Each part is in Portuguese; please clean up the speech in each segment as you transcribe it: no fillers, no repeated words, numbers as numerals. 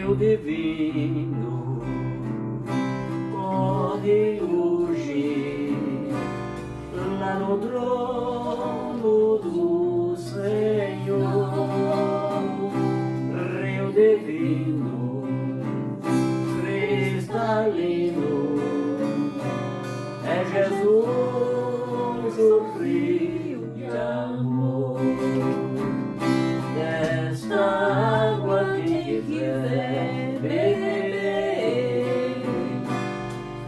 Rio divino, corre hoje lá no trono do Senhor. Rio divino, cristalino, é Jesus o rio de amor. Desta água quem quiser beber,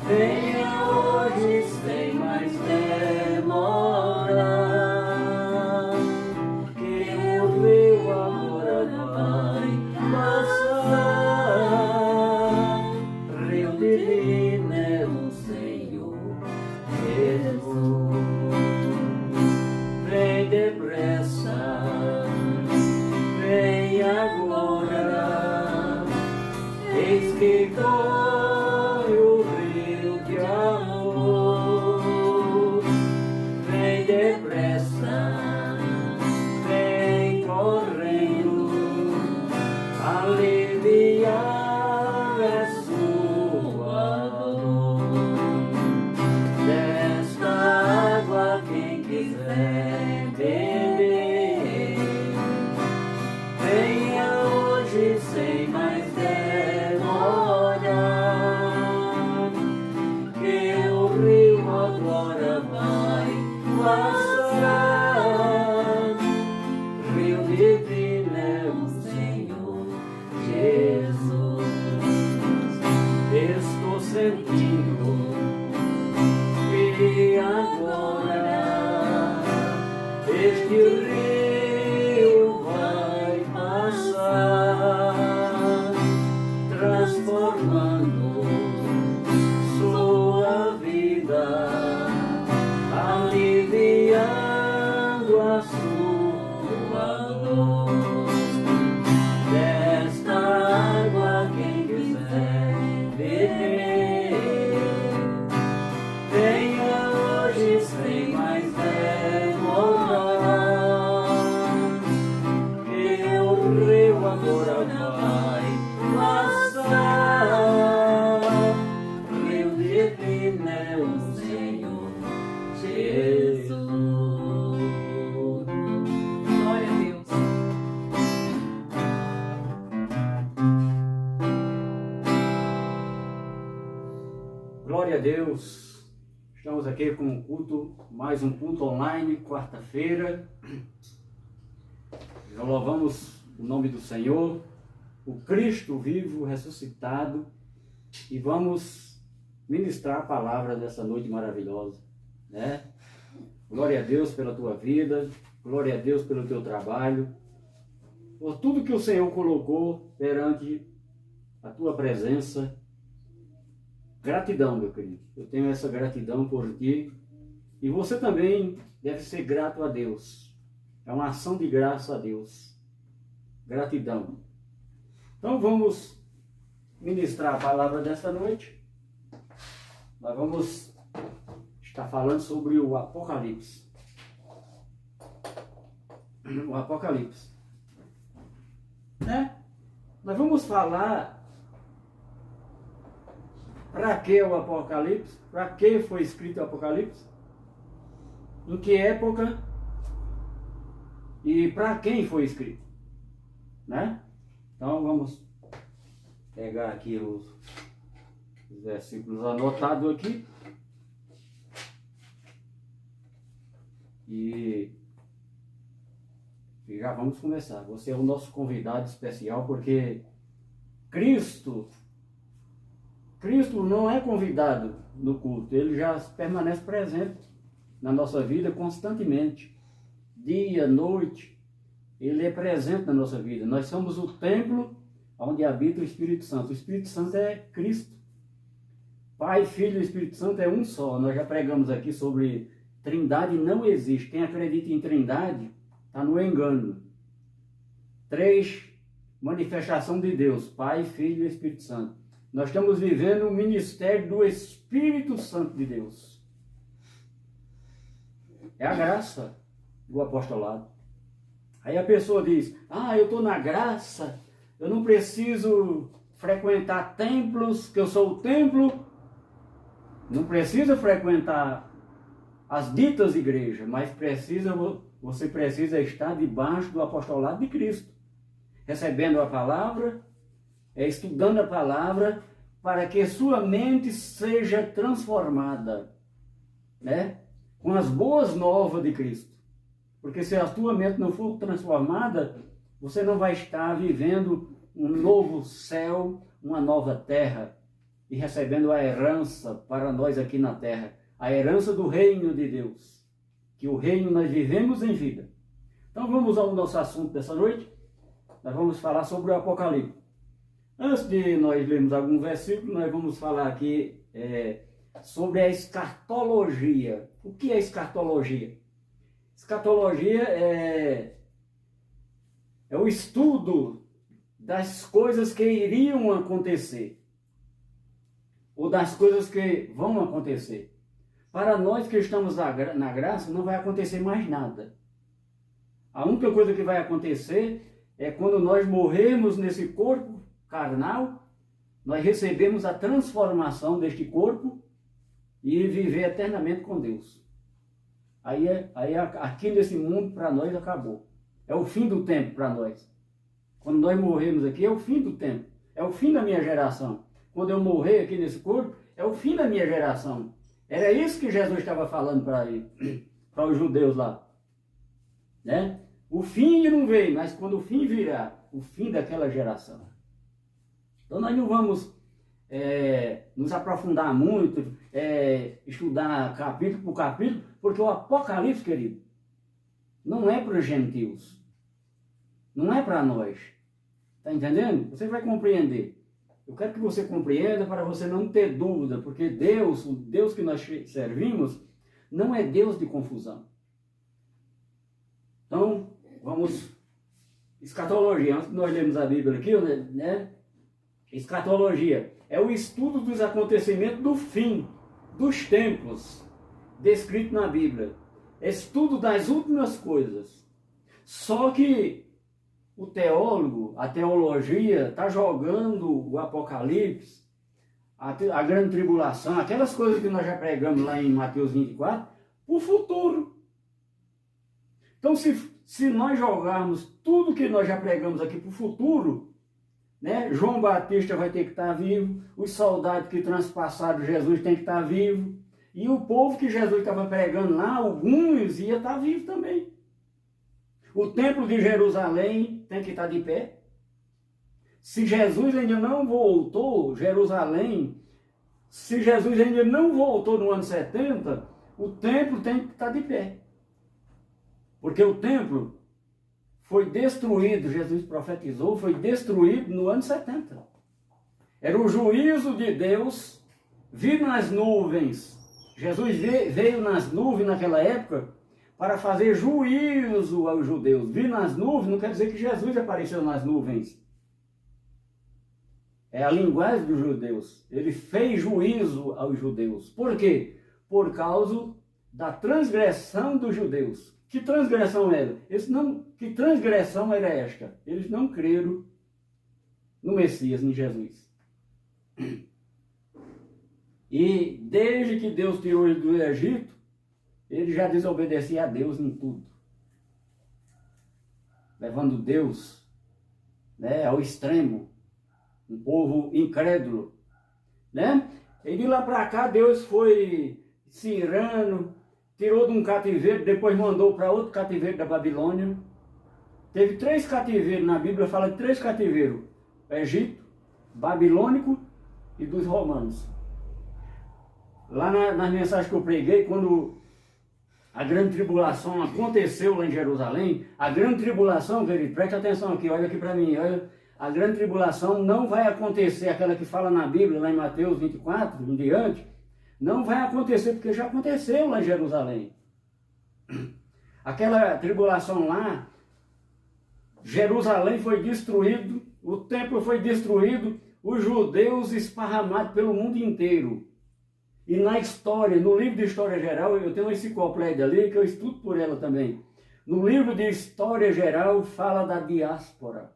venha hoje sem mais demora, que o rio agora vai passar. Rio divino é o Senhor Jesus. Vem depressa, vem agora, eis que corre o rio de amor. Vem depressa, vem correndo, aliviar a sua dor. Desta água quem quiser beber, venha hoje sem mais demora, que o rio agora vai passar. Rio divino é o Senhor Jesus. Estou sentindo que agora este rio vai passar, transformando sua vida, aliviando a sua dor. Desta água quem quiser beber, venha hoje sem mais demorar, que o rio agora vai passar. Rio divino é o Senhor Jesus. Glória a Deus. Glória a Deus. Estamos aqui com um culto, mais um culto online, quarta-feira. Já louvamos o nome do Senhor, o Cristo vivo, ressuscitado, e vamos ministrar a palavra dessa noite maravilhosa, né? Glória a Deus pela tua vida, glória a Deus pelo teu trabalho, por tudo que o Senhor colocou perante a tua presença. Gratidão, meu querido. Eu tenho essa gratidão por ti. E você também deve ser grato a Deus. É uma ação de graça a Deus. Gratidão. Então vamos ministrar a palavra desta noite. Nós vamos estar falando sobre o Apocalipse. O Apocalipse. Né? Nós vamos falar para que o Apocalipse? Para que foi escrito o Apocalipse? Em que época? E para quem foi escrito? Né? Então vamos pegar aqui os versículos anotados aqui. E já vamos começar. Você é o nosso convidado especial porque Cristo não é convidado no culto, ele já permanece presente na nossa vida constantemente, dia, noite, ele é presente na nossa vida. Nós somos o templo onde habita o Espírito Santo. O Espírito Santo é Cristo. Pai, Filho e Espírito Santo é um só. Nós já pregamos aqui sobre Trindade, não existe. Quem acredita em Trindade está no engano. 3, manifestação de Deus, Pai, Filho e Espírito Santo. Nós estamos vivendo o ministério do Espírito Santo de Deus. É a graça do apostolado. Aí a pessoa diz, eu estou na graça, eu não preciso frequentar templos, que eu sou o templo. Não precisa frequentar as ditas igrejas, mas você precisa estar debaixo do apostolado de Cristo, recebendo a palavra, estudando a palavra, para que sua mente seja transformada, né? Com as boas novas de Cristo. Porque se a tua mente não for transformada, você não vai estar vivendo um novo céu, uma nova terra, e recebendo a herança para nós aqui na terra, a herança do reino de Deus, que o reino nós vivemos em vida. Então vamos ao nosso assunto dessa noite. Nós vamos falar sobre o Apocalipse. Antes de nós lermos algum versículo, nós vamos falar aqui sobre a escatologia. O que é escatologia? Escatologia é o estudo das coisas que iriam acontecer, ou das coisas que vão acontecer. Para nós que estamos na graça, não vai acontecer mais nada. A única coisa que vai acontecer é quando nós morrermos nesse corpo carnal, nós recebemos a transformação deste corpo e viver eternamente com Deus. Aí aqui nesse mundo para nós acabou. É o fim do tempo para nós. Quando nós morremos aqui é o fim do tempo. É o fim da minha geração. Quando eu morrer aqui nesse corpo, é o fim da minha geração. Era isso que Jesus estava falando para os judeus lá. Né? O fim não veio, mas quando o fim virá, o fim daquela geração. Então nós não vamos nos aprofundar muito, estudar capítulo por capítulo, porque o Apocalipse, querido, não é para os gentios. Não é para nós. Está entendendo? Você vai compreender. Eu quero que você compreenda para você não ter dúvida, porque Deus, o Deus que nós servimos, não é Deus de confusão. Então, vamos... Escatologia. Antes de nós lermos a Bíblia aqui, né? Escatologia é o estudo dos acontecimentos do fim, dos tempos, descrito na Bíblia. Estudo das últimas coisas. Só que o teólogo, a teologia, está jogando o Apocalipse, a grande tribulação, aquelas coisas que nós já pregamos lá em Mateus 24, para o futuro. Então, se nós jogarmos tudo que nós já pregamos aqui para o futuro, né, João Batista vai ter que estar vivo, os soldados que transpassaram Jesus tem que estar vivo, e o povo que Jesus estava pregando lá, alguns ia estar vivo também. O templo de Jerusalém tem que estar de pé. Se Jesus ainda não voltou, Jerusalém, se Jesus ainda não voltou no ano 70, o templo tem que estar de pé. Porque o templo foi destruído, Jesus profetizou, foi destruído no ano 70. Era o juízo de Deus vir nas nuvens. Jesus veio nas nuvens naquela época para fazer juízo aos judeus. Vir nas nuvens não quer dizer que Jesus apareceu nas nuvens. É a linguagem dos judeus. Ele fez juízo aos judeus. Por quê? Por causa da transgressão dos judeus. Que transgressão era? Que transgressão era esta? Eles não creram no Messias, em Jesus. E desde que Deus tirou eles do Egito, ele já desobedecia a Deus em tudo. Levando Deus, né, ao extremo. Um povo incrédulo. Né? E de lá para cá Deus foi se irando, tirou de um cativeiro, depois mandou para outro cativeiro da Babilônia. Teve 3 cativeiros, na Bíblia fala de 3 cativeiros. Egito, babilônico e dos romanos. Lá nas mensagens que eu preguei, quando a grande tribulação aconteceu lá em Jerusalém, a grande tribulação, querido, preste atenção aqui, olha aqui para mim, olha, a grande tribulação não vai acontecer, aquela que fala na Bíblia, lá em Mateus 24, em diante, não vai acontecer, porque já aconteceu lá em Jerusalém. Aquela tribulação lá, Jerusalém foi destruído, o templo foi destruído, os judeus esparramados pelo mundo inteiro. E na história, no livro de História Geral, eu tenho uma enciclopédia ali que eu estudo por ela também. No livro de História Geral fala da diáspora.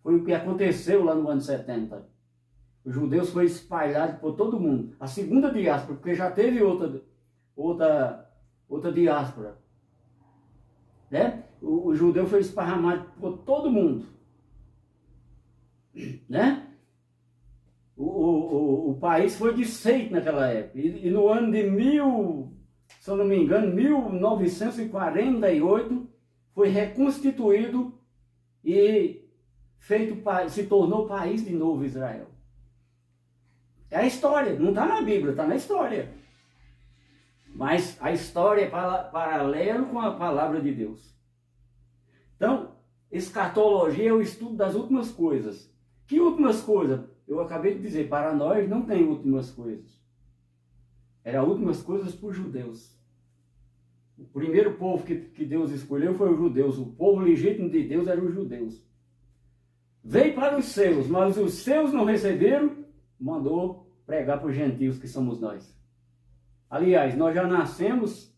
Foi o que aconteceu lá no ano 70. Os judeus foram espalhados por todo mundo. A segunda diáspora, porque já teve outra diáspora. Né? O judeu foi esparramado por todo mundo. Né? O país foi desfeito naquela época. E no ano de se eu não me engano, 1948, foi reconstituído e se tornou país de novo Israel. É a história, não está na Bíblia, está na história. Mas a história é paralelo com a palavra de Deus. Então, escatologia é o estudo das últimas coisas. Que últimas coisas? Eu acabei de dizer, para nós não tem últimas coisas. Eram últimas coisas para os judeus. O primeiro povo que Deus escolheu foi os judeus. O povo legítimo de Deus eram os judeus. Veio para os seus, mas os seus não receberam, mandou pregar para os gentios, que somos nós. Aliás, nós já nascemos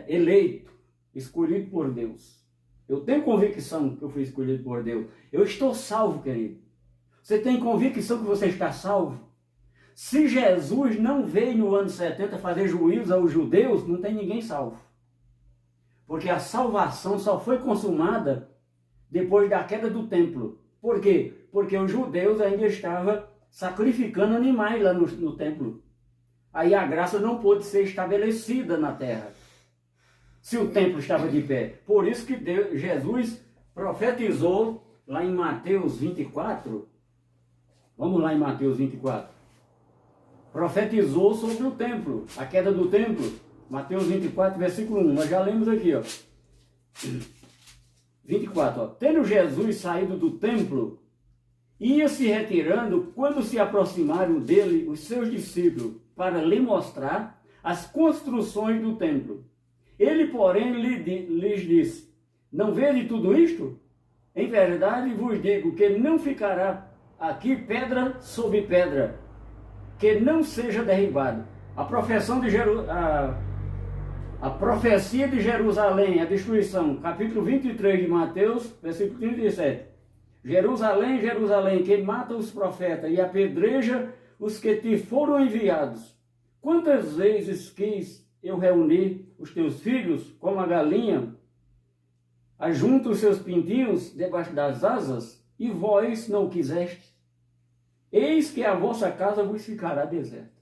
eleito, escolhido por Deus. Eu tenho convicção que eu fui escolhido por Deus. Eu estou salvo, querido. Você tem convicção que você está salvo? Se Jesus não veio no ano 70 fazer juízo aos judeus, não tem ninguém salvo. Porque a salvação só foi consumada depois da queda do templo. Por quê? Porque os judeus ainda estavam sacrificando animais lá no templo. Aí a graça não pôde ser estabelecida na terra, se o templo estava de pé. Por isso que Jesus profetizou lá em Mateus 24. Vamos lá em Mateus 24. Profetizou sobre o templo, a queda do templo. Mateus 24, versículo 1. Nós já lemos aqui, ó. 24, ó. Tendo Jesus saído do templo, ia se retirando quando se aproximaram dele os seus discípulos para lhe mostrar as construções do templo. Ele, porém, lhes disse: não vede tudo isto? Em verdade vos digo que não ficará aqui pedra sobre pedra, que não seja derribado. A profecia de Jerusalém, a destruição, capítulo 23 de Mateus, versículo 37. Jerusalém, Jerusalém, que mata os profetas e apedreja os que te foram enviados. Quantas vezes quis eu reunir os teus filhos como a galinha ajunta os seus pintinhos debaixo das asas, e vós não o quiseste? Eis que a vossa casa vos ficará deserta.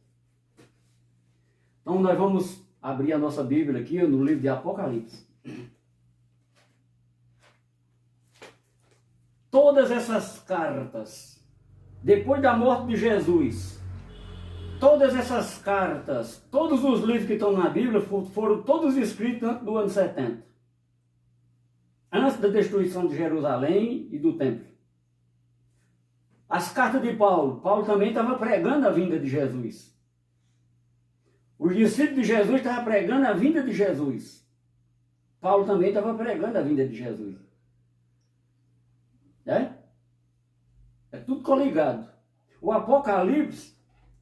Então nós vamos abrir a nossa Bíblia aqui no livro de Apocalipse. Todas essas cartas, depois da morte de Jesus, todas essas cartas, todos os livros que estão na Bíblia foram todos escritos antes do ano 70. Antes da destruição de Jerusalém e do templo. As cartas de Paulo também estava pregando a vinda de Jesus. Os discípulos de Jesus estavam pregando a vinda de Jesus. Paulo também estava pregando a vinda de Jesus. É tudo coligado. O Apocalipse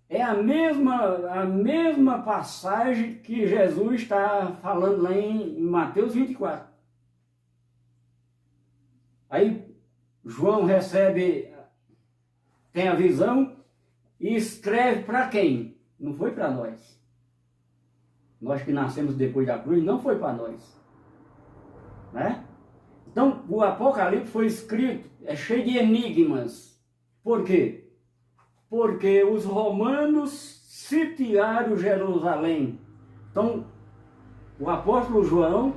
é a mesma passagem que Jesus está falando lá em Mateus 24. Aí João tem a visão e escreve para quem? Não foi para nós. Nós que nascemos depois da cruz, não foi para nós. Né? Então, o Apocalipse foi escrito, é cheio de enigmas. Por quê? Porque os romanos sitiaram Jerusalém. Então, o apóstolo João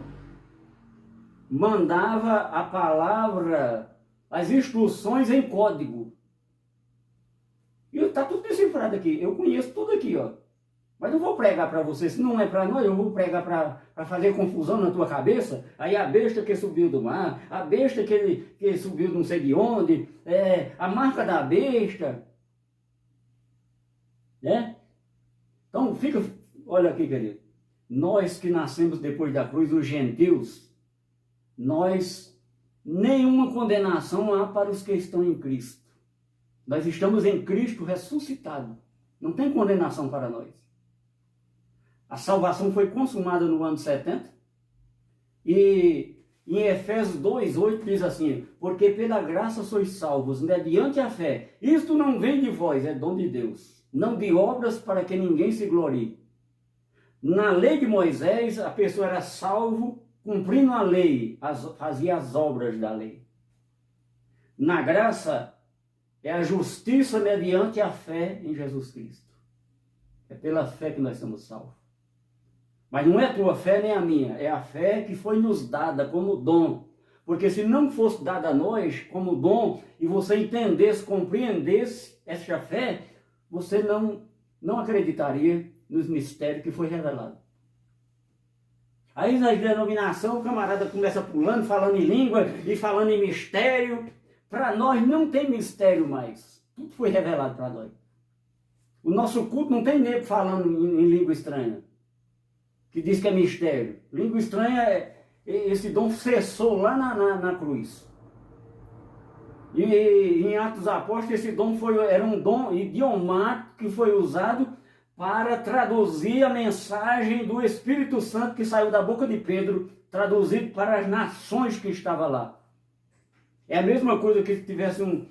mandava a palavra, as instruções em código. E está tudo decifrado aqui. Eu conheço tudo aqui, ó. Mas não vou pregar para você. Se não é para nós, eu vou pregar para fazer confusão na tua cabeça. Aí a besta que subiu do mar, a besta que subiu não sei de onde, a marca da besta. Né? Então, olha aqui, querido. Nós que nascemos depois da cruz, os gentios, nenhuma condenação há para os que estão em Cristo. Nós estamos em Cristo ressuscitado. Não tem condenação para nós. A salvação foi consumada no ano 70 e Em Efésios 2:8 diz assim: porque pela graça sois salvos, mediante a fé. Isto não vem de vós, é dom de Deus. Não de obras para que ninguém se glorie. Na lei de Moisés, a pessoa era salvo, cumprindo a lei, fazia as obras da lei. Na graça, é a justiça mediante a fé em Jesus Cristo. É pela fé que nós somos salvos. Mas não é a tua fé nem a minha, é a fé que foi nos dada como dom. Porque se não fosse dada a nós como dom, e você entendesse, compreendesse essa fé, você não acreditaria nos mistérios que foi revelado. Aí na denominação o camarada começa pulando, falando em língua e falando em mistério. Para nós não tem mistério mais. Tudo foi revelado para nós. O nosso culto não tem nego falando em língua estranha, que diz que é mistério. Língua estranha, esse dom cessou lá na cruz. E em Atos dos Apóstolos, esse dom era um dom idiomático que foi usado para traduzir a mensagem do Espírito Santo que saiu da boca de Pedro, traduzido para as nações que estavam lá. É a mesma coisa que se tivesse um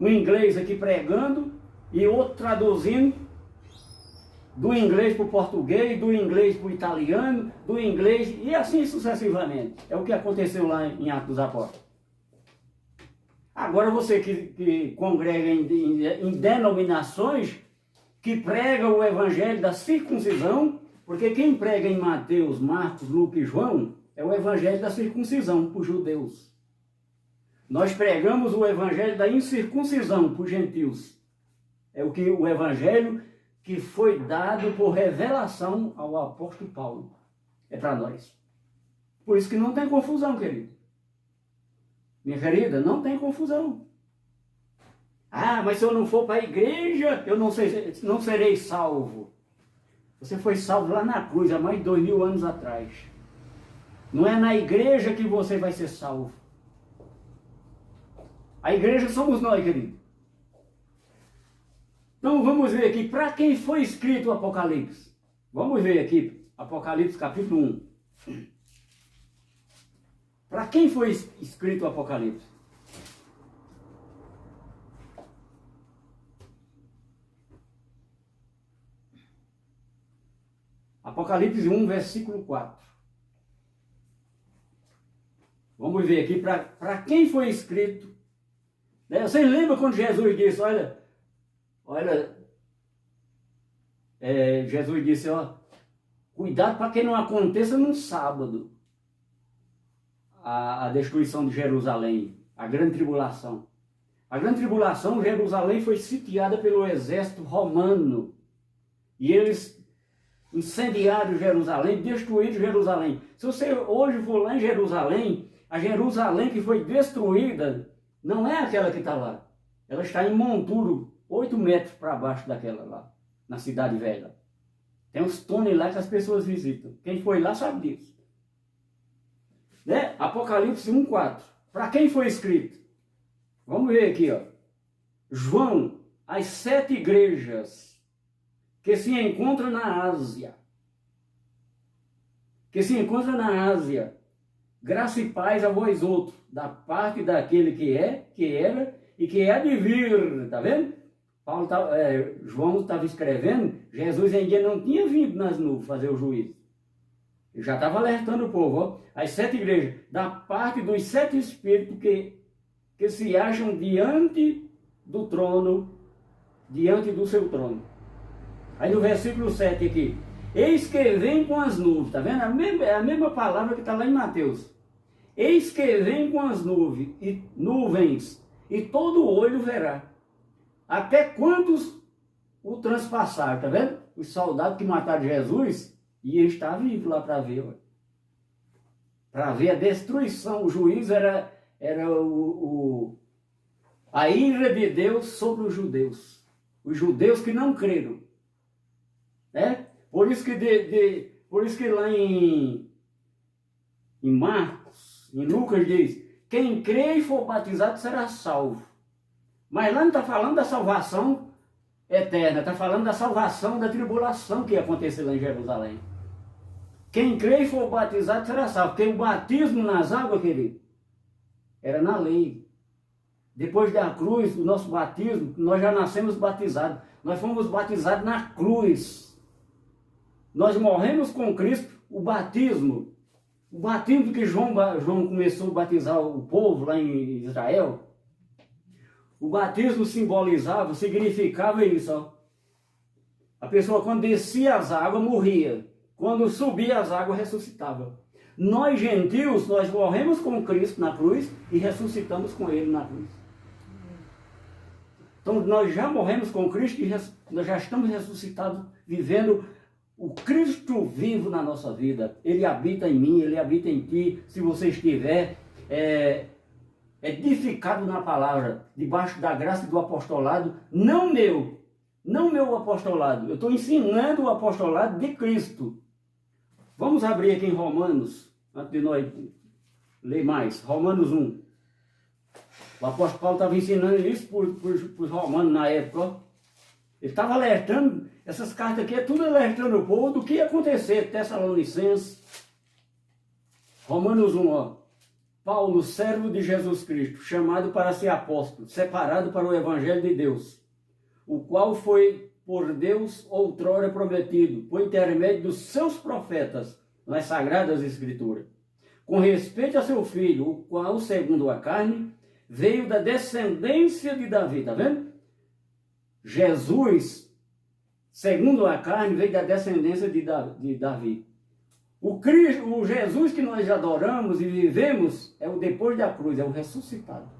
inglês aqui pregando e outro traduzindo do inglês para o português, do inglês para o italiano, do inglês e assim sucessivamente. É o que aconteceu lá em Atos dos Apóstolos. Agora você que congrega em denominações que prega o evangelho da circuncisão, porque quem prega em Mateus, Marcos, Lucas e João é o evangelho da circuncisão para os judeus. Nós pregamos o evangelho da incircuncisão para os gentios. É o evangelho que foi dado por revelação ao apóstolo Paulo. É para nós. Por isso que não tem confusão, querido. Minha querida, não tem confusão. Ah, mas se eu não for para a igreja, eu não serei salvo. Você foi salvo lá na cruz, há mais de 2000 anos atrás. Não é na igreja que você vai ser salvo. A igreja somos nós, querido. Então vamos ver aqui, para quem foi escrito o Apocalipse? Vamos ver aqui, Apocalipse capítulo 1. Para quem foi escrito o Apocalipse? Apocalipse 1, versículo 4. Vamos ver aqui para quem foi escrito. Vocês lembram quando Jesus disse, Jesus disse, cuidado para que não aconteça no sábado a destruição de Jerusalém, a grande tribulação. A grande tribulação, Jerusalém foi sitiada pelo exército romano. E eles incendiaram Jerusalém, destruíram Jerusalém. Se você hoje for lá em Jerusalém, a Jerusalém que foi destruída não é aquela que está lá. Ela está em monturo, 8 metros para baixo daquela lá, na Cidade Velha. Tem uns túneis lá que as pessoas visitam. Quem foi lá sabe disso. Né? Apocalipse 1:4. Para quem foi escrito? Vamos ver aqui, João, as 7 igrejas que se encontram na Ásia. Graça e paz a vós outros, da parte daquele que é, que era e que há de vir. Está vendo? João estava escrevendo, Jesus ainda não tinha vindo nas nuvens fazer o juízo. Ele já estava alertando o povo, as 7 igrejas, da parte dos 7 espíritos que se acham diante do trono, diante do seu trono. Aí no versículo 7 aqui, eis que vem com as nuvens, está vendo? É a mesma palavra que está lá em Mateus. Eis que vem com as nuvens, e todo olho verá. Até quantos o transpassaram, está vendo? Os soldados que mataram Jesus, e ele está vivo lá para ver. Para ver a destruição. O juízo era a ira de Deus sobre os judeus. Os judeus que não creram. Né? Por isso que lá em Marcos, em Lucas diz, quem crê e for batizado será salvo. Mas lá não está falando da salvação eterna, está falando da salvação da tribulação que ia acontecer lá em Jerusalém. Quem crê e for batizado será salvo. Porque o batismo nas águas, querido, era na lei. Depois da cruz, do nosso batismo, nós já nascemos batizados. Nós fomos batizados na cruz. Nós morremos com Cristo. O batismo que João começou a batizar o povo lá em Israel, o batismo simbolizava, significava isso. Ó. A pessoa quando descia as águas morria. Quando subia as águas ressuscitava. Nós gentios, nós morremos com Cristo na cruz e ressuscitamos com Ele na cruz. Então nós já morremos com Cristo e nós já estamos ressuscitados, vivendo o Cristo vivo na nossa vida. Ele habita em mim, Ele habita em ti. Se você estiver edificado na palavra, debaixo da graça do apostolado, não meu apostolado. Eu estou ensinando o apostolado de Cristo. Vamos abrir aqui em Romanos, antes de nós ler mais. Romanos 1. O apóstolo Paulo estava ensinando isso para os romanos na época. Ó. Ele estava alertando, essas cartas aqui é tudo alertando o povo do que ia acontecer. Tessalonicenses. Romanos 1, ó. Paulo, servo de Jesus Cristo, chamado para ser apóstolo, separado para o evangelho de Deus, o qual foi por Deus outrora prometido, por intermédio dos seus profetas, nas Sagradas Escrituras, com respeito a seu filho, o qual, segundo a carne, veio da descendência de Davi, tá vendo? Jesus, segundo a carne, veio da descendência de Davi. O Jesus que nós adoramos e vivemos é o depois da cruz, é o ressuscitado.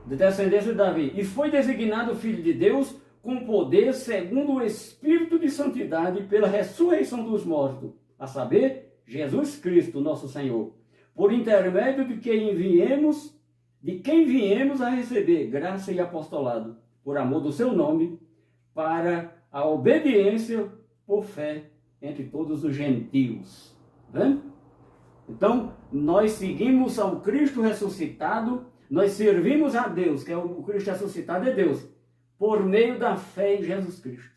De descendência de Davi, e foi designado Filho de Deus com poder segundo o Espírito de Santidade pela ressurreição dos mortos, a saber, Jesus Cristo, nosso Senhor, por intermédio de quem viemos a receber graça e apostolado, por amor do seu nome, para a obediência por fé entre todos os gentios. Vendo? Então, nós seguimos ao Cristo ressuscitado. Nós servimos a Deus, que é o Cristo ressuscitado é Deus, por meio da fé em Jesus Cristo.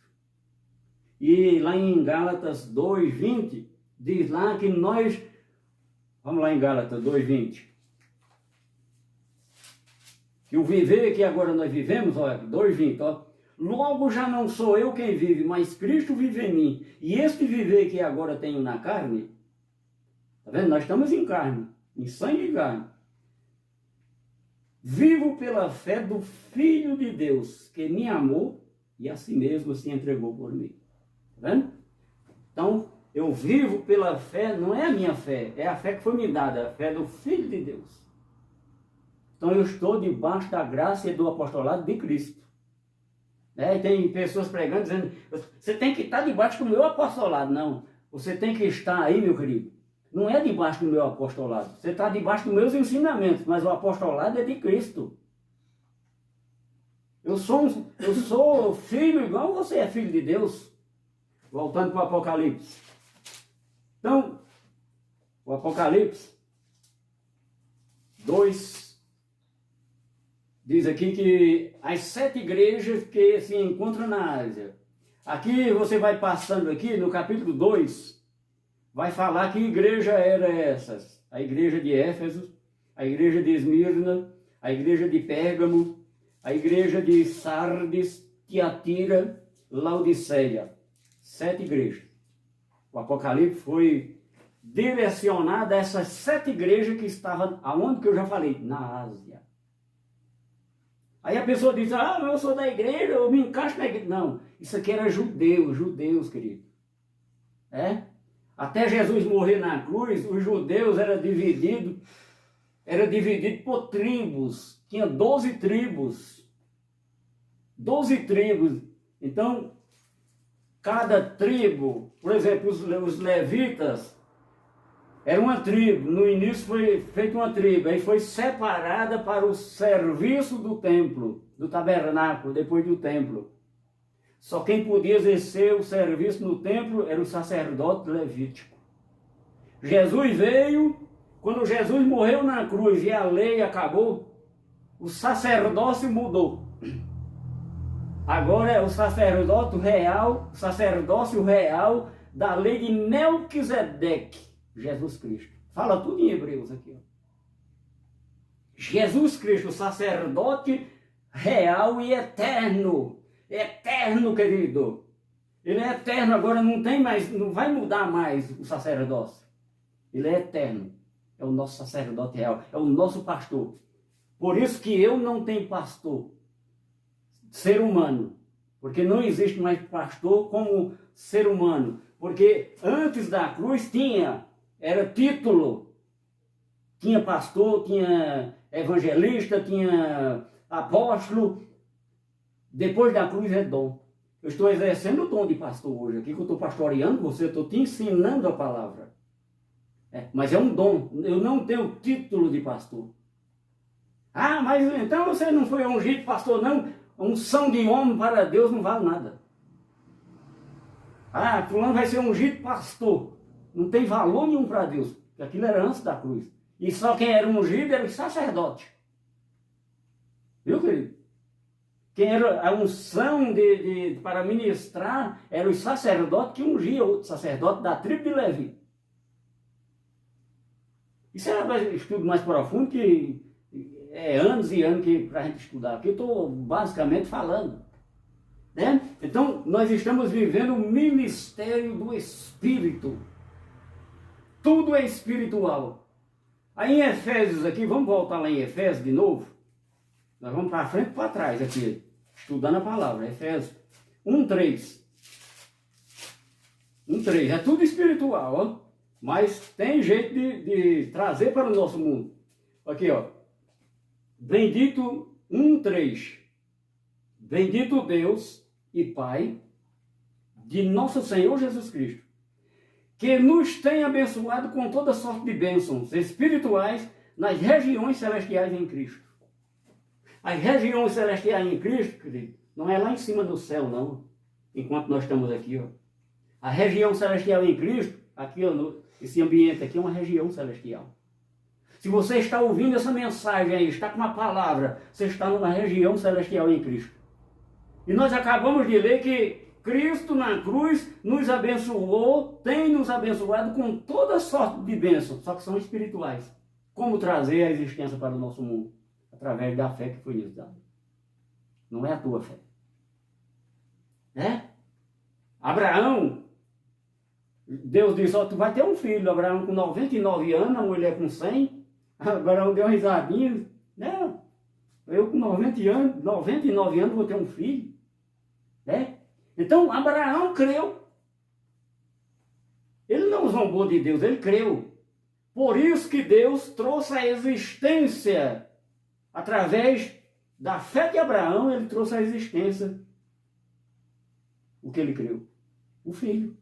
E lá em Gálatas 2:20, diz lá que nós... Vamos lá em Gálatas 2:20. Que o viver que agora nós vivemos, olha, 2:20, ó. Logo já não sou eu quem vive, mas Cristo vive em mim. E este viver que agora tenho na carne, tá vendo? Nós estamos em carne, em sangue e carne. Vivo pela fé do Filho de Deus, que me amou e a si mesmo se entregou por mim. Tá vendo? Então, eu vivo pela fé, não é a minha fé, é a fé que foi me dada, a fé do Filho de Deus. Então, eu estou debaixo da graça e do apostolado de Cristo. E tem pessoas pregando, dizendo, você tem que estar debaixo do meu apostolado. Não, você tem que estar aí, meu querido. Não é debaixo do meu apostolado. Você está debaixo dos meus ensinamentos, mas o apostolado é de Cristo. Eu sou filho igual você é filho de Deus. Voltando para o Apocalipse. Então, o Apocalipse 2 diz aqui que as 7 igrejas que se encontram na Ásia. Aqui você vai passando aqui no capítulo 2, vai falar que igreja era essas. A igreja de Éfeso, a igreja de Esmirna, a igreja de Pérgamo, a igreja de Sardes, Tiatira, Laodiceia. 7 igrejas. O Apocalipse foi direcionado a essas 7 igrejas que estavam, aonde que eu já falei? Na Ásia. Aí a pessoa diz, mas eu sou da igreja, eu me encaixo na igreja. Não, isso aqui era judeus, querido. Até Jesus morrer na cruz, os judeus eram divididos por tribos. Tinha 12 tribos. 12 tribos. Então, cada tribo, por exemplo, os levitas, era uma tribo, no início foi feita uma tribo, aí foi separada para o serviço do templo, do tabernáculo, depois do templo. Só quem podia exercer o serviço no templo era o sacerdote levítico. Jesus veio, quando Jesus morreu na cruz e a lei acabou, o sacerdócio mudou. Agora é o sacerdócio real da lei de Melquisedeque, Jesus Cristo. Fala tudo em Hebreus aqui. Ó. Jesus Cristo, sacerdote real e eterno. Eterno, querido. Ele é eterno, agora não tem mais, não vai mudar mais o sacerdócio. Ele é eterno. É o nosso sacerdote real, é o nosso pastor. Por isso que eu não tenho pastor, ser humano. Porque não existe mais pastor como ser humano. Porque antes da cruz era título. Tinha pastor, tinha evangelista, tinha apóstolo. Depois da cruz é dom. Eu estou exercendo o dom de pastor hoje aqui, que eu estou pastoreando você, estou te ensinando a palavra. Mas é um dom. Eu não tenho título de pastor. Ah, mas então você não foi ungido pastor, não? Unção de homem para Deus não vale nada. Ah, fulano vai ser ungido pastor. Não tem valor nenhum para Deus. Porque aquilo era antes da cruz. E só quem era ungido era o sacerdote. Viu, querido? Quem era a unção para ministrar era o sacerdote que ungia outro sacerdote da tribo de Levi. Isso é um estudo mais profundo que é anos e anos para a gente estudar. Aqui eu estou basicamente falando. Né? Então, nós estamos vivendo o ministério do Espírito. Tudo é espiritual. Aí em Efésios aqui, vamos voltar lá em Efésios de novo. Nós vamos para frente e para trás aqui, estudando a palavra. Efésios 1:3. 1:3. É tudo espiritual, ó. Mas tem jeito de trazer para o nosso mundo. Aqui, ó. Bendito 1:3. Bendito Deus e Pai de nosso Senhor Jesus Cristo, que nos tem abençoado com toda sorte de bênçãos espirituais nas regiões celestiais em Cristo. As regiões celestiais em Cristo, querido, não é lá em cima do céu, não. Enquanto nós estamos aqui, ó. A região celestial em Cristo, aqui, ó, esse ambiente aqui é uma região celestial. Se você está ouvindo essa mensagem aí, está com uma palavra, você está numa região celestial em Cristo. E nós acabamos de ler que Cristo na cruz nos abençoou, tem nos abençoado com toda sorte de bênçãos, só que são espirituais. Como trazer a existência para o nosso mundo? Através da fé que foi nos dada. Não é a tua fé. Né? Abraão, Deus disse, ó, tu vai ter um filho. Abraão com 99 anos, a mulher com 100. Abraão deu uma risadinha. Não, eu com 99 anos vou ter um filho. Né? Então, Abraão creu. Ele não zombou de Deus, ele creu. Por isso que Deus trouxe a existência, através da fé de Abraão, ele trouxe a existência. O que ele creu? O filho.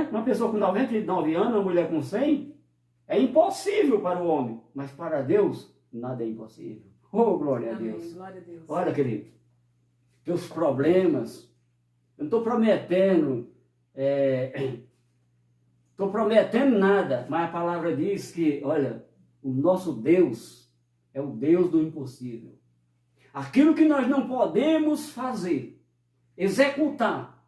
Uma pessoa com 99 anos, uma mulher com 100, é impossível para o homem, mas para Deus, nada é impossível. Oh, glória a Deus. Glória a Deus. Olha, querido, teus problemas, eu não estou prometendo, nada, mas a palavra diz que, olha, o nosso Deus é o Deus do impossível. Aquilo que nós não podemos fazer, executar,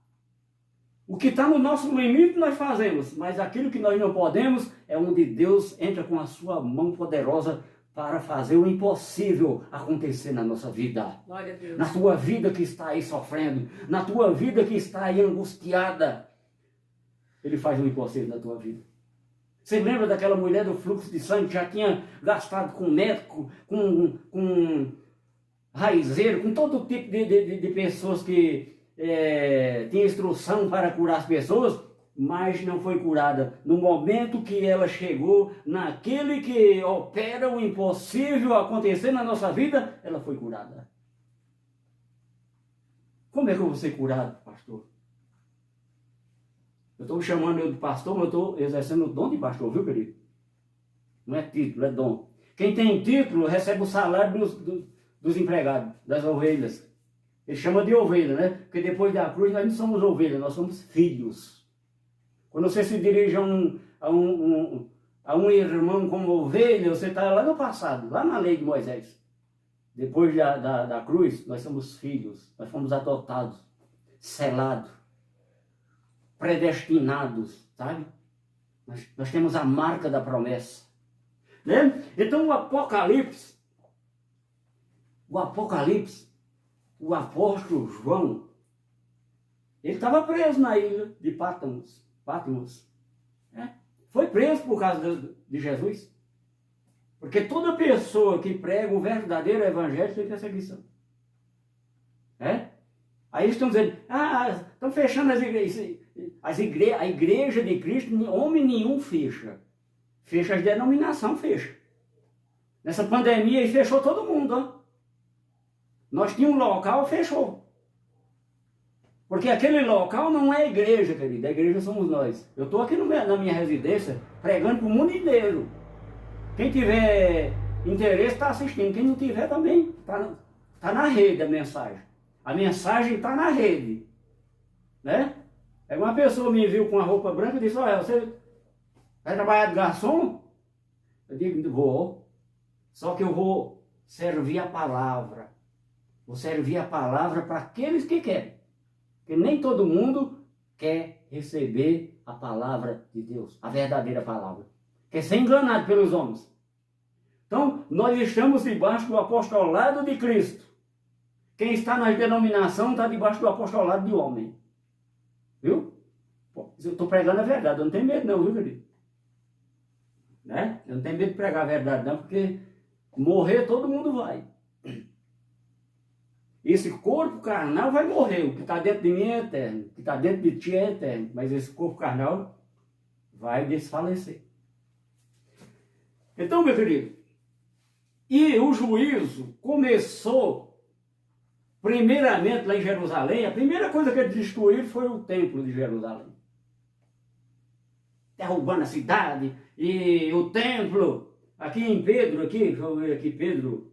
o que está no nosso limite nós fazemos, mas aquilo que nós não podemos é onde Deus entra com a sua mão poderosa para fazer o impossível acontecer na nossa vida. Glória a Deus. Na tua vida que está aí sofrendo, na tua vida que está aí angustiada, Ele faz o impossível na tua vida. Você lembra daquela mulher do fluxo de sangue que já tinha gastado com médico, com raizeiro, com todo tipo de pessoas que tinha instrução para curar as pessoas, mas não foi curada. No momento que ela chegou naquele que opera o impossível acontecer na nossa vida, ela foi curada. Como é que eu vou ser curado, pastor? Eu estou me chamando de pastor, mas eu estou exercendo o dom de pastor, viu, querido? Não é título, é dom. Quem tem título recebe o salário dos empregados, das ovelhas. Ele chama de ovelha, né? Porque depois da cruz nós não somos ovelhas, nós somos filhos. Quando você se dirige a um irmão como ovelha, você está lá no passado, lá na lei de Moisés. Depois da cruz, nós somos filhos, nós fomos adotados, selados, predestinados, sabe? Nós temos a marca da promessa. Né? Então o Apocalipse, o apóstolo João, ele estava preso na ilha de Patmos. Né? Foi preso por causa de Jesus. Porque toda pessoa que prega o verdadeiro evangelho tem perseguição. É? Aí eles estão dizendo, estão fechando as igrejas. A igreja de Cristo, homem nenhum fecha. Fecha as denominações, fecha. Nessa pandemia aí fechou todo mundo. Ó. Nós tínhamos um local, fechou. Porque aquele local não é a igreja, querido. A igreja somos nós. Eu estou aqui na minha residência pregando para o mundo inteiro. Quem tiver interesse está assistindo. Quem não tiver também está na rede a mensagem. A mensagem está na rede. Né? É uma pessoa me viu com a roupa branca e disse, olha, você vai trabalhar de garçom? Eu digo, vou. Só que eu vou servir a palavra. Vou servir a palavra para aqueles que querem. Porque nem todo mundo quer receber a palavra de Deus, a verdadeira palavra. Quer ser enganado pelos homens. Então, nós estamos debaixo do apostolado de Cristo. Quem está na denominação está debaixo do apostolado de homem. Viu? Pô, eu estou pregando a verdade, eu não tenho medo não, viu, querido? Né? Eu não tenho medo de pregar a verdade não, porque morrer todo mundo vai. Esse corpo carnal vai morrer. O que está dentro de mim é eterno. O que está dentro de ti é eterno. Mas esse corpo carnal vai desfalecer. Então, meu querido, e o juízo começou primeiramente lá em Jerusalém. A primeira coisa que eles destruíram foi o templo de Jerusalém. Derrubando a cidade e o templo. Aqui em Pedro, aqui, deixa eu ver aqui, Pedro.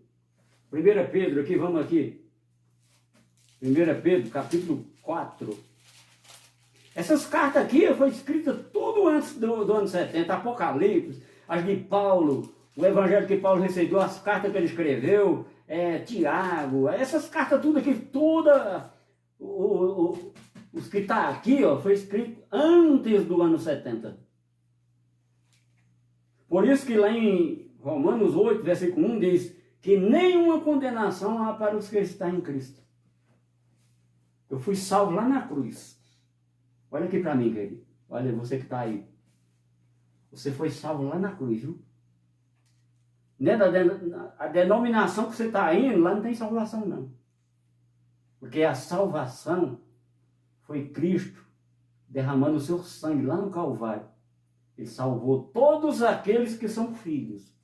1 Pedro, aqui, vamos aqui. 1 Pedro, capítulo 4. Essas cartas aqui foram escritas tudo antes do ano 70. Apocalipse, as de Paulo, o evangelho que Paulo recebeu, as cartas que ele escreveu, Tiago, essas cartas tudo aqui, os que está aqui, ó, foi escrito antes do ano 70. Por isso que lá em Romanos 8, versículo 1, diz que nenhuma condenação há para os que estão em Cristo. Eu fui salvo lá na cruz. Olha aqui para mim, querido. Olha, você que está aí. Você foi salvo lá na cruz, viu? A denominação que você está indo, lá não tem salvação, não. Porque a salvação foi Cristo derramando o seu sangue lá no Calvário. Ele salvou todos aqueles que são filhos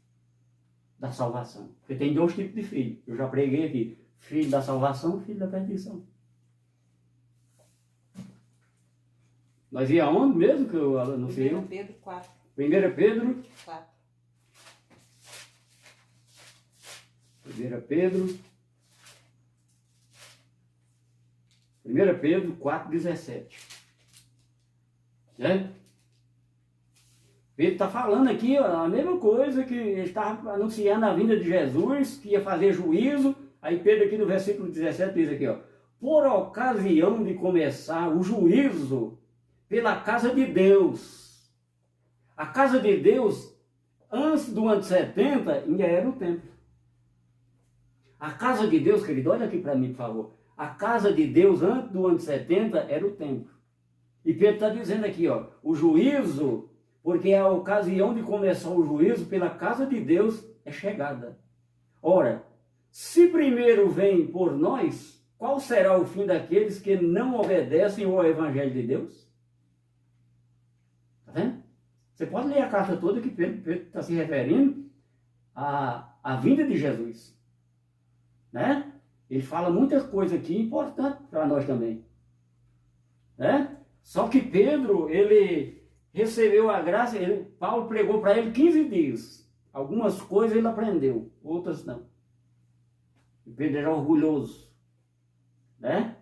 da salvação. Porque tem dois tipos de filhos. Eu já preguei aqui. Filho da salvação, filho da perdição. Nós ia aonde mesmo que eu anunciei? 1 Pedro 4. 1 Pedro 4. 1 Pedro 4,17. Né? Pedro está falando aqui, ó, a mesma coisa que ele estava anunciando a vinda de Jesus, que ia fazer juízo. Aí Pedro aqui no versículo 17 diz aqui, ó, por ocasião de começar o juízo pela casa de Deus. A casa de Deus, antes do ano 70, ainda era o templo. A casa de Deus, querido, olha aqui para mim, por favor. A casa de Deus, antes do ano 70, era o templo. E Pedro está dizendo aqui, ó, o juízo, porque a ocasião de começar o juízo pela casa de Deus é chegada. Ora, se primeiro vem por nós, qual será o fim daqueles que não obedecem ao Evangelho de Deus? Está vendo? Você pode ler a carta toda que Pedro está se referindo à vinda de Jesus. Né? Ele fala muitas coisas aqui importantes para nós também. Né? Só que Pedro, ele recebeu a graça, Paulo pregou para ele 15 dias. Algumas coisas ele aprendeu, outras não. E Pedro era orgulhoso. Né?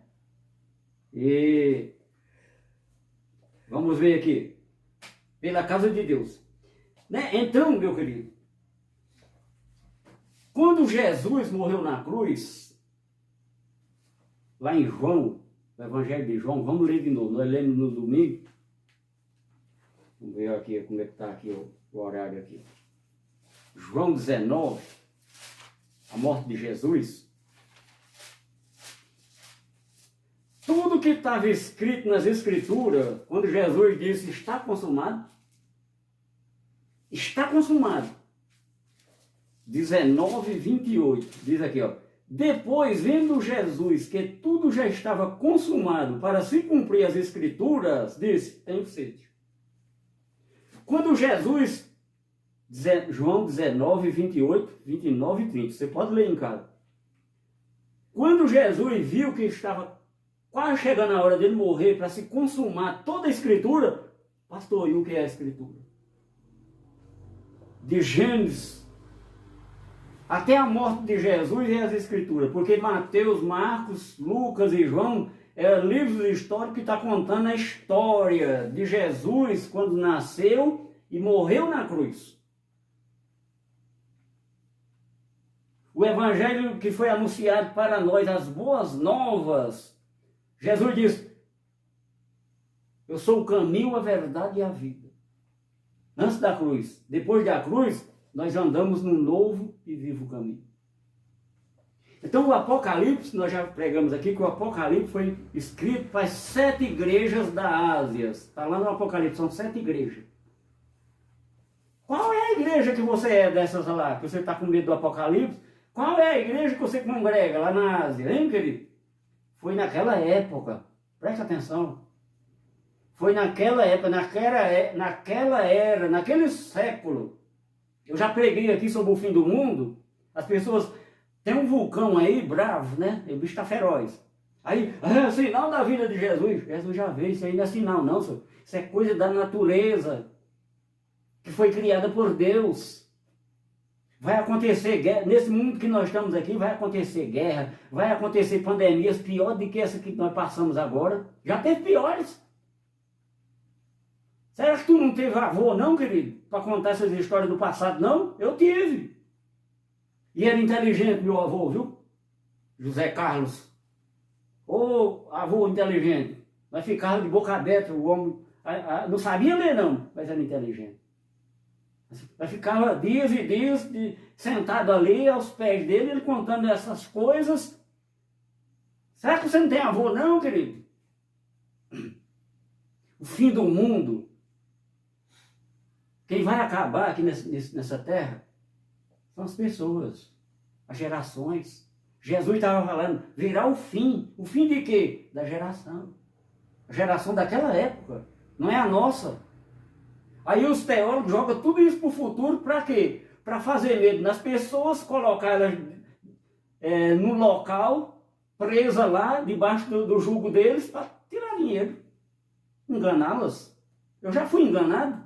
E vamos ver aqui. Pela casa de Deus. Né? Então, meu querido, Quando Jesus morreu na cruz, lá em João, no Evangelho de João, vamos ler de novo, nós lemos no domingo. Vamos ver aqui como é que está aqui o horário aqui. João 19, a morte de Jesus. Tudo que estava escrito nas Escrituras, quando Jesus disse, está consumado, está consumado. 19, 28, diz aqui, ó. Depois, vendo Jesus que tudo já estava consumado para se cumprir as Escrituras, disse, tenho sede. Quando Jesus, João 19, 28, 29 e 30, você pode ler em casa. Quando Jesus viu que estava quase chegando a hora dele morrer para se consumar toda a Escritura, pastor, e o que é a Escritura? De Gênesis até a morte de Jesus e as Escrituras, porque Mateus, Marcos, Lucas e João livros históricos que estão contando a história de Jesus quando nasceu e morreu na cruz. O Evangelho que foi anunciado para nós, as boas novas, Jesus diz, eu sou o caminho, a verdade e a vida. Antes da cruz, depois da cruz, nós andamos num novo e vivo caminho. Então o Apocalipse, nós já pregamos aqui que o Apocalipse foi escrito para as 7 igrejas da Ásia. Está lá no Apocalipse, são 7 igrejas. Qual é a igreja que você é dessas lá, que você está com medo do Apocalipse? Qual é a igreja que você congrega lá na Ásia, hein, querido? Foi naquela época, presta atenção. Foi naquela época, naquela era, naquele século. Eu já preguei aqui sobre o fim do mundo. As pessoas... Tem um vulcão aí, bravo, né? O bicho está feroz. Aí, sinal da vida de Jesus. Jesus já veio, isso aí não é sinal não, senhor. Isso é coisa da natureza, que foi criada por Deus. Vai acontecer guerra. Nesse mundo que nós estamos aqui, vai acontecer guerra, vai acontecer pandemias pior do que essa que nós passamos agora. Já teve piores. Será que tu não teve avô não, querido? Para contar essas histórias do passado, não? Eu tive. E era inteligente meu avô, viu? José Carlos. Ô, avô inteligente. Nós ficávamos de boca aberta, o homem não sabia ler não, mas era inteligente. Nós ficava dias e dias sentado ali aos pés dele, ele contando essas coisas. Será que você não tem avô não, querido? O fim do mundo. Quem vai acabar aqui nessa terra são as pessoas, as gerações. Jesus estava falando, virá o fim. O fim de quê? Da geração. A geração daquela época, não é a nossa. Aí os teólogos jogam tudo isso para o futuro, para quê? Para fazer medo nas pessoas, colocar elas no local, presa lá, debaixo do jugo deles, para tirar dinheiro. Enganá-las. Eu já fui enganado.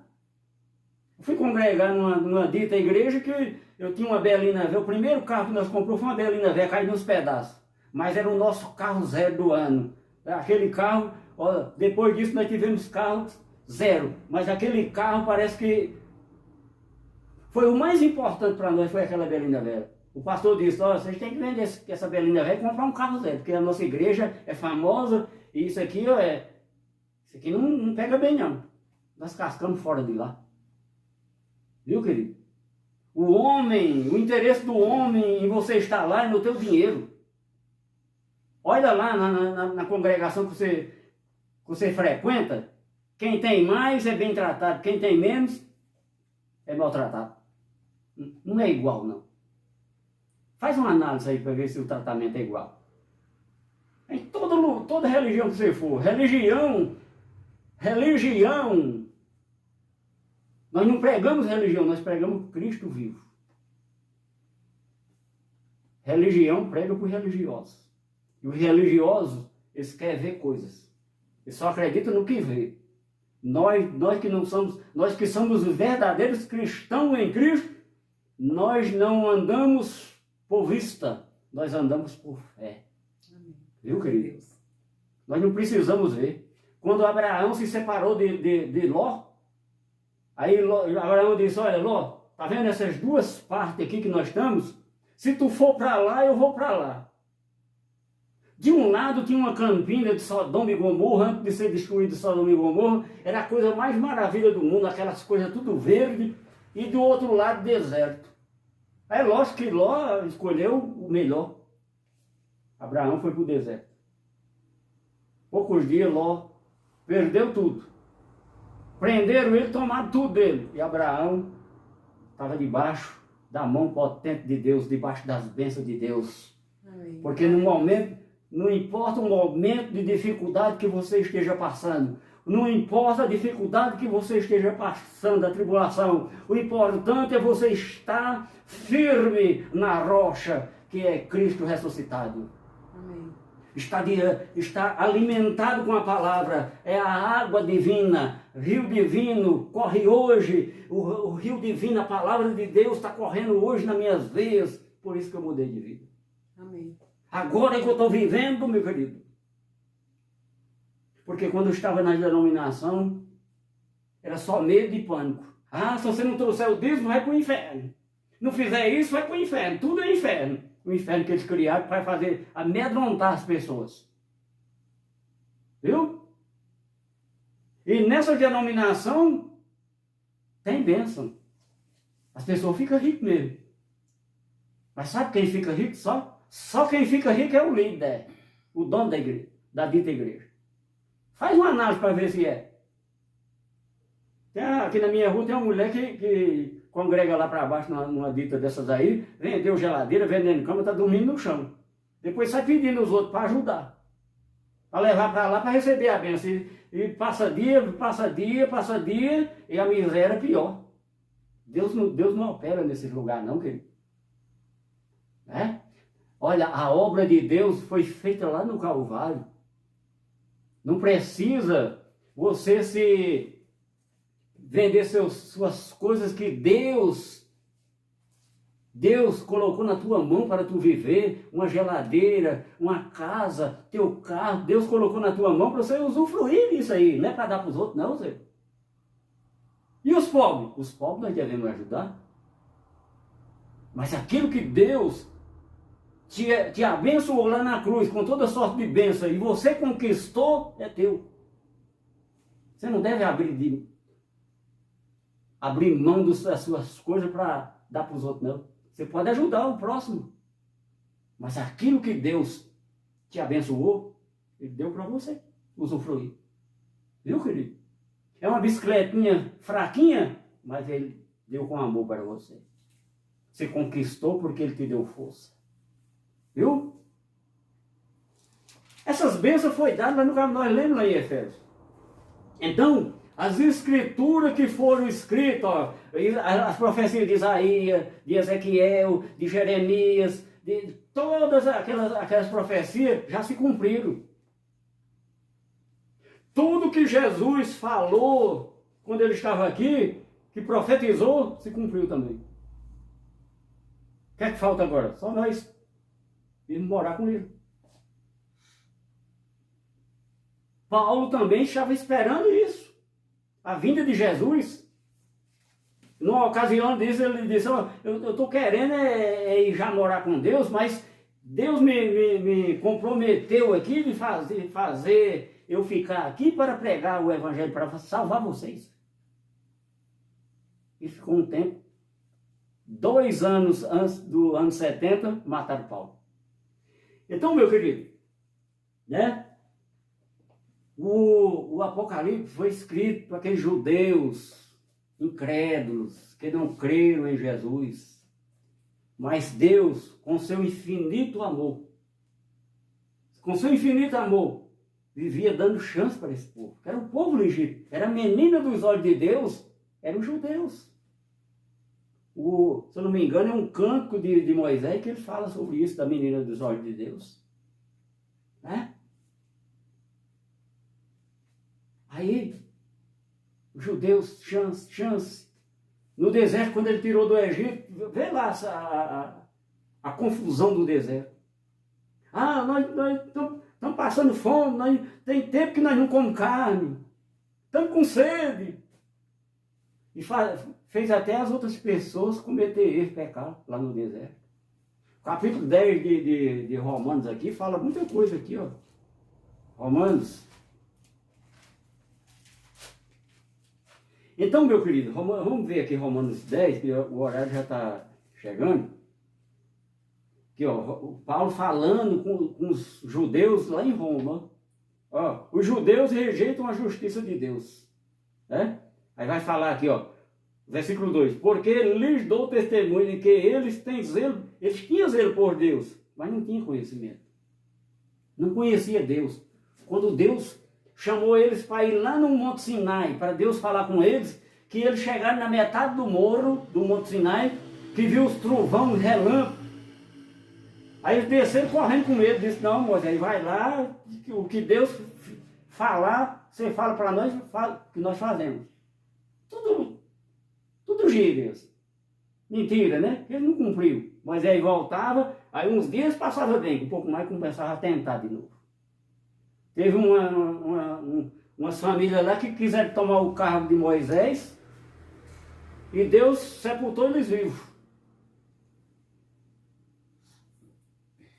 Eu fui congregar numa dita igreja que eu tinha uma berlina velha. O primeiro carro que nós compramos foi uma berlina velha, caiu nos pedaços. Mas era o nosso carro zero do ano. Aquele carro, ó, depois disso nós tivemos carros zero. Mas aquele carro parece que foi o mais importante para nós, foi aquela berlina velha. O pastor disse, ó, vocês têm que vender essa berlina velha e comprar um carro zero, porque a nossa igreja é famosa e isso aqui, ó, isso aqui não pega bem não. Nós cascamos fora de lá. Viu, querido? O homem, o interesse do homem em você estar lá é no teu dinheiro. Olha lá na congregação que você frequenta, quem tem mais é bem tratado, quem tem menos é maltratado. Não é igual, não. Faz uma análise aí para ver se o tratamento é igual. Em toda religião que você for, religião, nós não pregamos religião, nós pregamos Cristo vivo. Religião prega para os religiosos. E os religiosos, eles querem ver coisas. Eles só acreditam no que vê. Nós que somos os verdadeiros cristãos em Cristo, nós não andamos por vista, nós andamos por fé. Amém. Viu, querido? Nós não precisamos ver. Quando Abraão se separou de Ló, aí Abraão disse, olha, Ló, tá vendo essas duas partes aqui que nós estamos? Se tu for para lá, eu vou para lá. De um lado tinha uma campina de Sodoma e Gomorra, antes de ser destruído Sodoma e Gomorra, era a coisa mais maravilha do mundo, aquelas coisas tudo verde, e do outro lado deserto. É lógico que Ló escolheu o melhor. Abraão foi para o deserto. Poucos dias Ló perdeu tudo. Prenderam ele, tomaram tudo dele. E Abraão estava debaixo da mão potente de Deus, debaixo das bênçãos de Deus. Amém. Porque no momento, não importa o momento de dificuldade que você esteja passando, não importa a dificuldade que você esteja passando, a tribulação, o importante é você estar firme na rocha, que é Cristo ressuscitado. Amém. Está alimentado com a palavra, é a água divina, rio divino, corre hoje, o rio divino, a palavra de Deus está correndo hoje nas minhas veias, por isso que eu mudei de vida. Amém. Agora é que eu estou vivendo, meu querido. Porque quando eu estava na denominação, era só medo e pânico. Ah, se você não trouxer o dízimo, vai para o inferno. Não fizer isso, vai para o inferno. Tudo é inferno. O inferno que eles criaram para fazer amedrontar as pessoas. Viu? E nessa denominação, tem bênção. As pessoas ficam ricas mesmo. Mas sabe quem fica rico só? Só quem fica rico é o líder, o dono da igreja, da dita igreja. Faz uma análise para ver se é. Aqui na minha rua tem uma mulher que congrega lá para baixo, numa dita dessas aí, vendeu geladeira, vendendo cama, está dormindo no chão. Depois sai pedindo os outros para ajudar. Para levar para lá para receber a bênção. E passa dia, e a miséria é pior. Deus não opera nesse lugar não, querido. Olha, a obra de Deus foi feita lá no Calvário. Não precisa você se vender suas coisas que Deus colocou na tua mão para tu viver, uma geladeira, uma casa, teu carro, Deus colocou na tua mão para você usufruir disso aí, não é para dar para os outros não, Zé. E os pobres? Os pobres nós devemos ajudar. Mas aquilo que Deus te abençoou lá na cruz, com toda sorte de bênção, e você conquistou, é teu. Você não deve abrir mão das suas coisas para dar para os outros, não. Você pode ajudar o próximo. Mas aquilo que Deus te abençoou, Ele deu para você usufruir. Viu, querido? É uma bicicletinha fraquinha, mas Ele deu com amor para você. Você conquistou porque Ele te deu força. Viu? Essas bênçãos foi dadas lá no nós lemos lá em Efésios. Então, as escrituras que foram escritas, ó, as profecias de Isaías, de Ezequiel, de Jeremias, de todas aquelas profecias já se cumpriram. Tudo que Jesus falou quando ele estava aqui, que profetizou, se cumpriu também. O que é que falta agora? Só nós irmos morar com ele. Paulo também estava esperando isso. A vinda de Jesus. Numa ocasião disso, ele disse, eu estou querendo ir já morar com Deus, mas Deus me comprometeu aqui de fazer eu ficar aqui para pregar o evangelho, para salvar vocês. E ficou um tempo. 2 anos antes do ano 70, mataram Paulo. Então, meu querido, né? O Apocalipse foi escrito para aqueles judeus incrédulos que não creram em Jesus. Mas Deus, com seu infinito amor, vivia dando chance para esse povo. Era o povo legítimo, era a menina dos olhos de Deus, eram os judeus. Se eu não me engano, é um cântico de Moisés que ele fala sobre isso, da menina dos olhos de Deus. Né? Aí, os judeus, chance. No deserto, quando ele tirou do Egito, vê lá a confusão do deserto. Ah, nós estamos passando fome, tem tempo que nós não comemos carne, estamos com sede. E fez até as outras pessoas cometer erro, pecar lá no deserto. Capítulo 10 de Romanos aqui fala muita coisa aqui, ó. Romanos. Então, meu querido, vamos ver aqui Romanos 10, que o horário já está chegando. Aqui, ó, o Paulo falando com os judeus lá em Roma. Ó, os judeus rejeitam a justiça de Deus. Né? Aí vai falar aqui, ó, versículo 2. Porque lhes dou testemunho de que eles tinham zelo por Deus, mas não tinham conhecimento. Não conhecia Deus. Quando Deus chamou eles para ir lá no Monte Sinai, para Deus falar com eles, que eles chegaram na metade do morro do Monte Sinai, que viu os trovões, os relâmpagos. Aí eles desceram correndo com medo, disse, não, Moisés, vai lá, o que Deus falar, você fala para nós, fala o que nós fazemos. Tudo gírias. Mentira, né? Ele não cumpriu. Moisés voltava, aí uns dias passava bem, um pouco mais começava a tentar de novo. Teve umas famílias lá que quiseram tomar o cargo de Moisés e Deus sepultou eles vivos.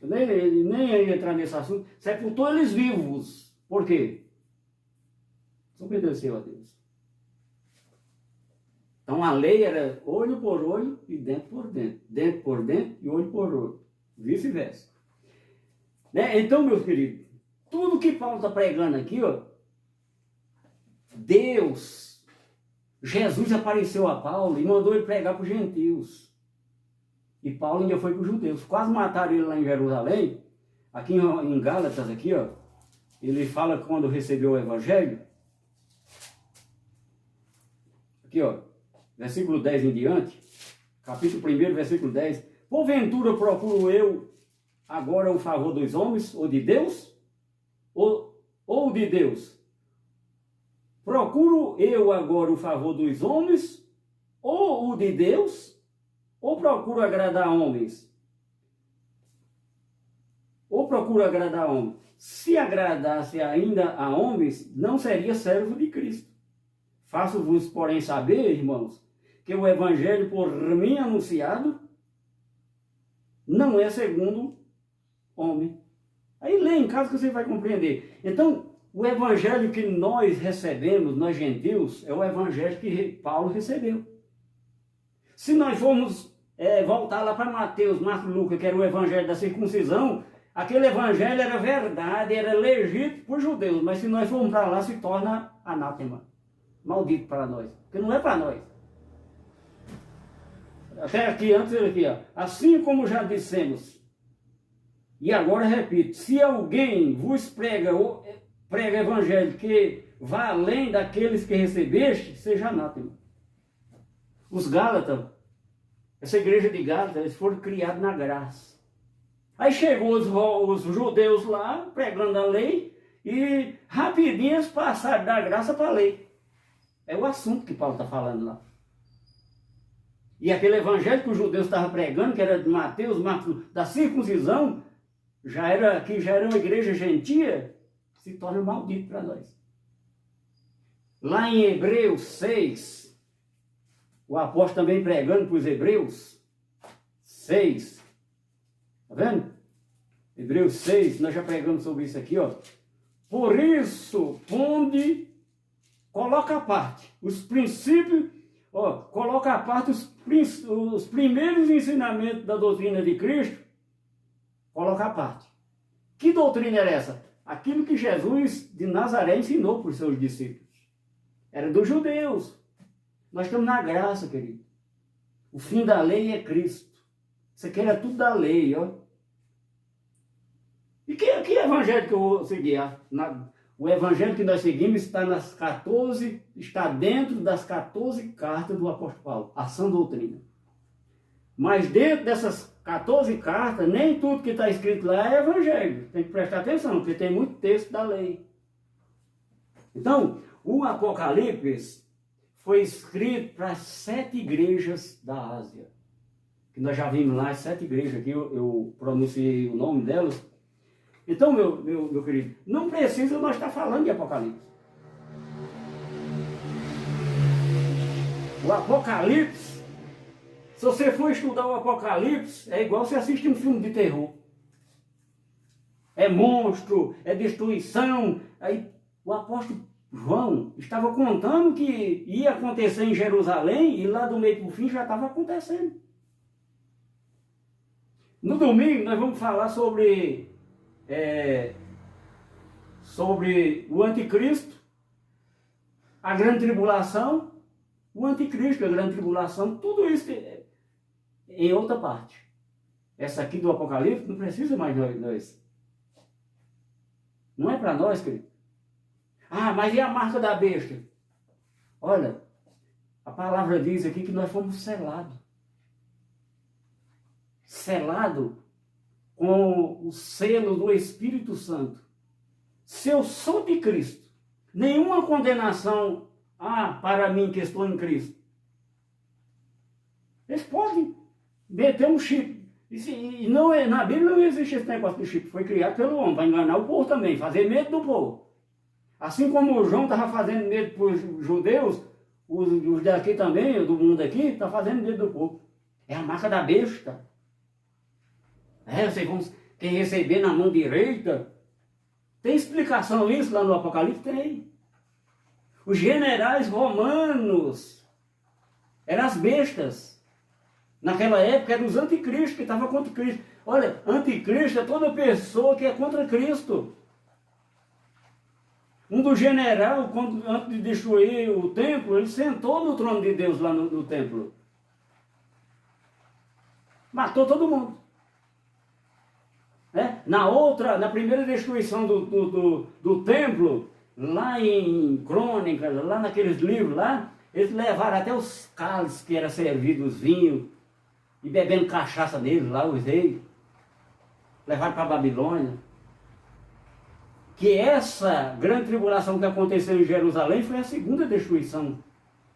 Nem ia entrar nesse assunto. Sepultou eles vivos. Por quê? Obedeceu a Deus. Então a lei era olho por olho e dentro por dentro. Dentro por dentro e olho por olho. Vice-versa. Né? Então, meus queridos, tudo que Paulo está pregando aqui, ó, Deus, Jesus apareceu a Paulo e mandou ele pregar para os gentios. E Paulo ainda foi para os judeus. Quase mataram ele lá em Jerusalém. Aqui em Gálatas, aqui, ó, ele fala quando recebeu o Evangelho. Aqui, ó, versículo 10 em diante. Capítulo 1, versículo 10. Porventura procuro eu agora o favor dos homens ou de Deus? Ou de Deus? Procuro eu agora o favor dos homens ou o de Deus? Ou procuro agradar homens? Ou procuro agradar homens? Se agradasse ainda a homens, não seria servo de Cristo. Faço-vos, porém, saber, irmãos, que o evangelho por mim anunciado não é segundo homem. Aí lê em casa que você vai compreender. Então, o evangelho que nós recebemos, nós gentios, é o evangelho que Paulo recebeu. Se nós formos voltar lá para Mateus, Marcos, Lucas, que era o evangelho da circuncisão, aquele evangelho era verdade, era legítimo para os judeus, mas se nós formos para lá, se torna anátema, maldito para nós, porque não é para nós. Até aqui, antes aqui, ó, assim como já dissemos, e agora repito, se alguém vos prega evangelho que vá além daqueles que recebeste, seja anátema. Os Gálatas, essa igreja de Gálatas, eles foram criados na graça. Aí chegou os judeus lá, pregando a lei, e rapidinho eles passaram da graça para a lei. É o assunto que Paulo está falando lá. E aquele evangelho que os judeus estavam pregando, que era de Mateus, Marcos, da circuncisão, que já era uma igreja gentia, se torna maldito para nós. Lá em Hebreus 6, o apóstolo também pregando para os Hebreus 6, tá vendo? Hebreus 6, nós já pregamos sobre isso aqui, ó. Por isso, coloca à parte os princípios, ó, coloca à parte os primeiros ensinamentos da doutrina de Cristo, coloca à parte. Que doutrina era essa? Aquilo que Jesus de Nazaré ensinou para os seus discípulos. Era dos judeus. Nós estamos na graça, querido. O fim da lei é Cristo. Isso aqui era tudo da lei, ó. E que evangelho que eu vou seguir? O evangelho que nós seguimos está dentro das 14 cartas do apóstolo Paulo, a sã doutrina. Mas dentro dessas 14 cartas, nem tudo que está escrito lá é evangelho. Tem que prestar atenção, porque tem muito texto da lei. Então, o Apocalipse foi escrito para 7 igrejas da Ásia. Que nós já vimos lá, as 7 igrejas aqui, eu pronunciei o nome delas. Então, meu querido, não precisa nós estar falando de Apocalipse. O Apocalipse Se você for estudar o Apocalipse, é igual você assistir um filme de terror. É monstro, é destruição. Aí o apóstolo João estava contando que ia acontecer em Jerusalém e lá do meio para o fim já estava acontecendo. No domingo nós vamos falar sobre o anticristo, a grande tribulação, o anticristo, a grande tribulação, tudo isso em outra parte. Essa aqui do Apocalipse não precisa mais nós. Não é para nós, querido. Ah, mas e a marca da besta? Olha, a palavra diz aqui que nós fomos selados. Selado com o selo do Espírito Santo. Se eu sou de Cristo, nenhuma condenação para mim que estou em Cristo. Eles podem meter um chip. E não é, na Bíblia não existe esse negócio de chip. Foi criado pelo homem para enganar o povo também, fazer medo do povo. Assim como o João estava fazendo medo para os judeus, os daqui também, do mundo aqui, está fazendo medo do povo. É a marca da besta. Vocês vão quem receber na mão direita. Tem explicação isso lá no Apocalipse? Tem. Os generais romanos eram as bestas. Naquela época eram os anticristos que estavam contra Cristo. Olha, anticristo é toda pessoa que é contra Cristo. Um dos generais, antes de destruir o templo, ele sentou no trono de Deus lá no templo. Matou todo mundo. Na primeira destruição do templo, lá em Crônicas, lá naqueles livros lá, eles levaram até os cálices que eram servidos, vinho, e bebendo cachaça neles lá, os reis. Levaram para a Babilônia. Que essa grande tribulação que aconteceu em Jerusalém foi a segunda destruição.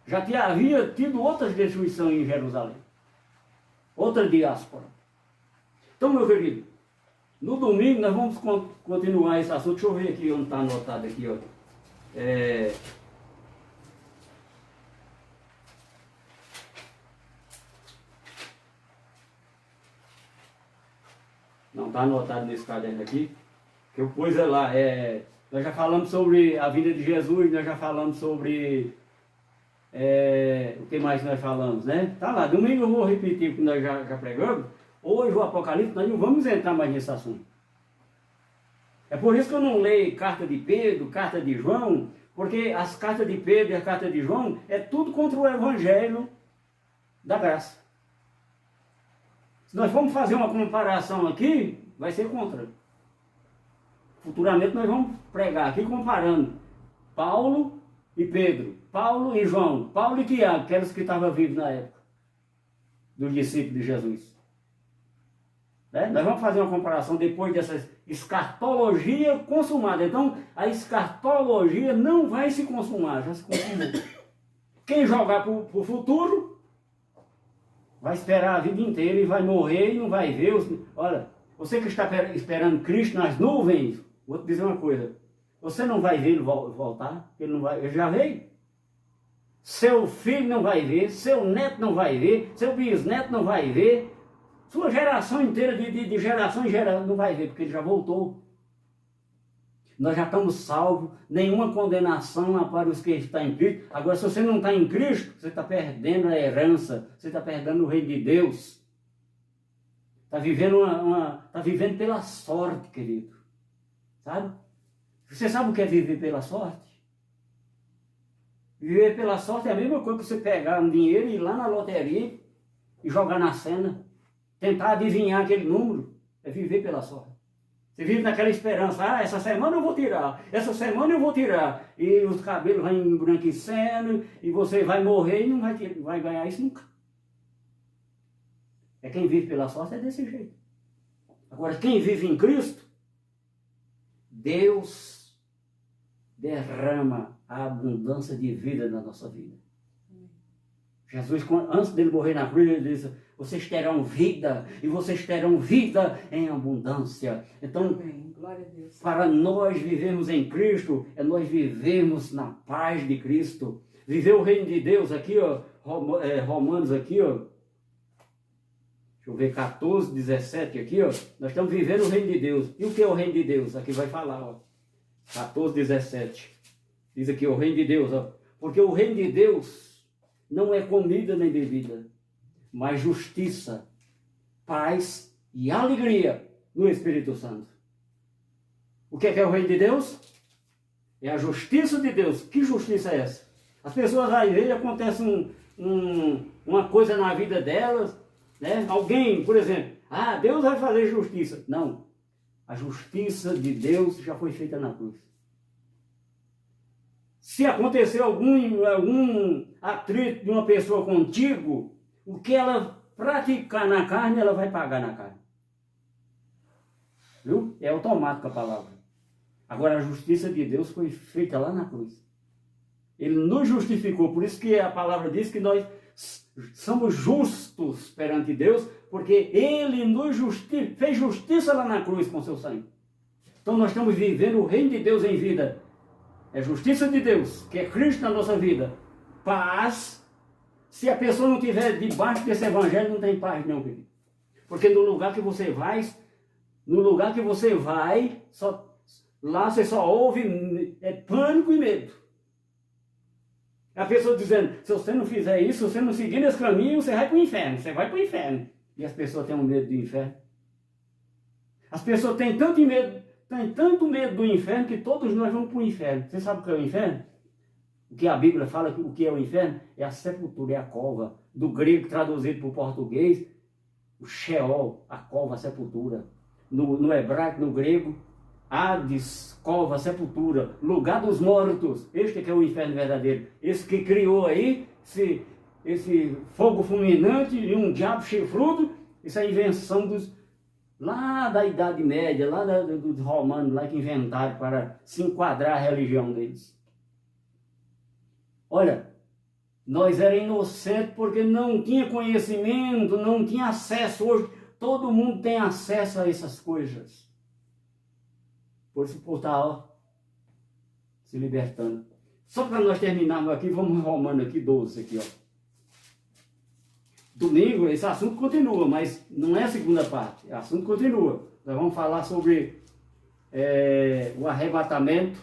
Já havia tido outras destruições em Jerusalém. Outra diáspora. Então, meu querido, no domingo nós vamos continuar esse assunto. Deixa eu ver aqui onde está anotado aqui, ó. Não está anotado nesse caderno aqui. Que eu pus lá. Nós já falamos sobre a vida de Jesus, nós já falamos sobre o que mais nós falamos, né? Tá lá, domingo eu vou repetir o que nós já pregamos. Hoje o Apocalipse, nós não vamos entrar mais nesse assunto. É por isso que eu não leio carta de Pedro, carta de João, porque as cartas de Pedro e a carta de João é tudo contra o Evangelho da graça. Se nós formos fazer uma comparação aqui, vai ser contra. Futuramente nós vamos pregar aqui comparando Paulo e Pedro, Paulo e João, Paulo e Tiago, que eram os que estavam vivos na época, dos discípulos de Jesus. Nós vamos fazer uma comparação depois dessa escatologia consumada. Então, a escatologia não vai se consumar, já se consumou. Quem jogar para o futuro, vai esperar a vida inteira e vai morrer e não vai ver. Olha, você que está esperando Cristo nas nuvens, vou te dizer uma coisa. Você não vai ver ele voltar, ele já veio. Seu filho não vai ver, seu neto não vai ver, seu bisneto não vai ver. Sua geração inteira, de geração em geração, não vai ver, porque ele já voltou. Nós já estamos salvos, nenhuma condenação para os que estão em Cristo. Agora, se você não está em Cristo, você está perdendo a herança, você está perdendo o reino de Deus. Está vivendo, tá vivendo pela sorte, querido. Sabe? Você sabe o que é viver pela sorte? Viver pela sorte é a mesma coisa que você pegar um dinheiro e ir lá na loteria e jogar na cena. Tentar adivinhar aquele número é viver pela sorte. Você vive naquela esperança, essa semana eu vou tirar, essa semana eu vou tirar. E os cabelos vão embranquecendo e você vai morrer e não vai ganhar isso nunca. É quem vive pela sorte é desse jeito. Agora, quem vive em Cristo, Deus derrama a abundância de vida na nossa vida. Jesus, antes dele morrer na cruz, ele disse: vocês terão vida, e vocês terão vida em abundância. Então, amém. Glória a Deus. Para nós vivermos em Cristo, é nós vivermos na paz de Cristo. Viver o reino de Deus aqui, ó, Romanos aqui, ó, Deixa eu ver, 14, 17 aqui, ó. Nós estamos vivendo o reino de Deus. E o que é o reino de Deus? Aqui vai falar, ó. 14, 17. Diz aqui, o reino de Deus, ó. Porque o reino de Deus não é comida nem bebida, mas justiça, paz e alegria no Espírito Santo. O que é o reino de Deus? É a justiça de Deus. Que justiça é essa? As pessoas, às vezes, acontece uma coisa na vida delas, né? Alguém, por exemplo, Deus vai fazer justiça. Não. A justiça de Deus já foi feita na cruz. Se acontecer algum atrito de uma pessoa contigo, o que ela praticar na carne, ela vai pagar na carne. Viu? É automático a palavra. Agora, a justiça de Deus foi feita lá na cruz. Ele nos justificou. Por isso que a palavra diz que nós somos justos perante Deus, porque Ele nos fez justiça lá na cruz com seu sangue. Então nós estamos vivendo o reino de Deus em vida. É justiça de Deus, que é Cristo na nossa vida. Paz. Se a pessoa não estiver debaixo desse evangelho, não tem paz não, querido. Porque no lugar que você vai, lá você só ouve pânico e medo. A pessoa dizendo, se você não fizer isso, se você não seguir nesse caminho, você vai para o inferno. Você vai para o inferno. E as pessoas têm um medo do inferno. As pessoas têm tanto medo do inferno que todos nós vamos para o inferno. Você sabe o que é o inferno? O que a Bíblia fala, o que é o inferno? É a sepultura, é a cova. Do grego traduzido para o português, o Sheol, a cova, a sepultura. No hebraico, no grego, Hades, cova, sepultura, lugar dos mortos. Este que é o inferno verdadeiro. Esse que criou aí, esse fogo fulminante e um diabo chifrudo, isso é a invenção lá da Idade Média, lá dos romanos, lá que inventaram para se enquadrar a religião deles. Olha, nós éramos inocentes porque não tinha conhecimento, não tinha acesso. Hoje todo mundo tem acesso a essas coisas. Por isso, por estar se libertando. Só para nós terminarmos aqui, vamos Romano aqui, 12 aqui, ó. Domingo, esse assunto continua, mas não é a segunda parte. O assunto continua. Nós vamos falar sobre o arrebatamento.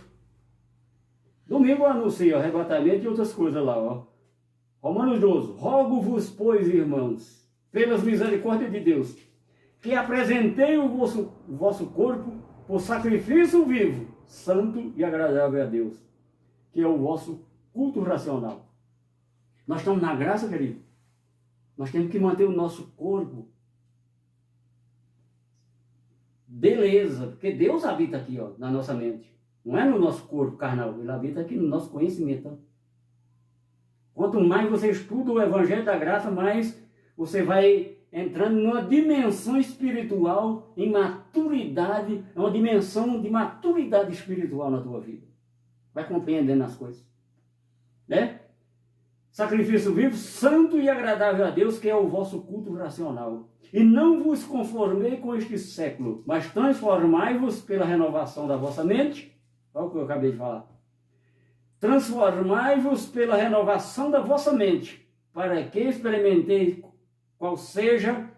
Domingo eu anuncio o arrebatamento e outras coisas lá, ó. Romanos 12. Rogo-vos, pois, irmãos, pelas misericórdias de Deus, que apresentei o vosso corpo por sacrifício vivo, santo e agradável a Deus, que é o vosso culto racional. Nós estamos na graça, querido. Nós temos que manter o nosso corpo. Beleza, porque Deus habita aqui, ó, na nossa mente. Não é no nosso corpo carnal, Ele habita aqui no nosso conhecimento. Quanto mais você estuda o Evangelho da Graça, mais você vai entrando numa dimensão espiritual, em maturidade, é uma dimensão de maturidade espiritual na tua vida. Vai compreendendo as coisas. Né? Sacrifício vivo, santo e agradável a Deus, que é o vosso culto racional. E não vos conformei com este século, mas transformai-vos pela renovação da vossa mente. Olha o que eu acabei de falar. Transformai-vos pela renovação da vossa mente, para que experimenteis qual seja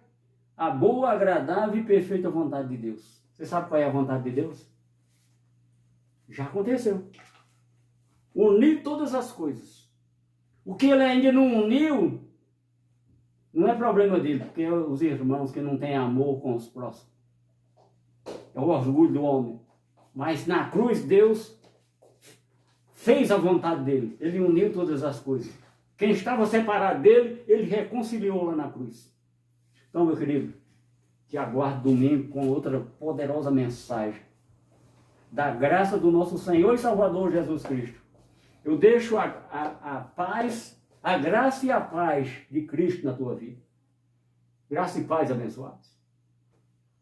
a boa, agradável e perfeita vontade de Deus. Você sabe qual é a vontade de Deus? Já aconteceu. Unir todas as coisas. O que ele ainda não uniu, não é problema dele, porque os irmãos que não têm amor com os próximos. É o orgulho do homem. Mas na cruz Deus fez a vontade dele. Ele uniu todas as coisas. Quem estava separado dele, ele reconciliou lá na cruz. Então, meu querido, te aguardo domingo com outra poderosa mensagem da graça do nosso Senhor e Salvador Jesus Cristo. Eu deixo a paz, a graça e a paz de Cristo na tua vida. Graça e paz abençoados.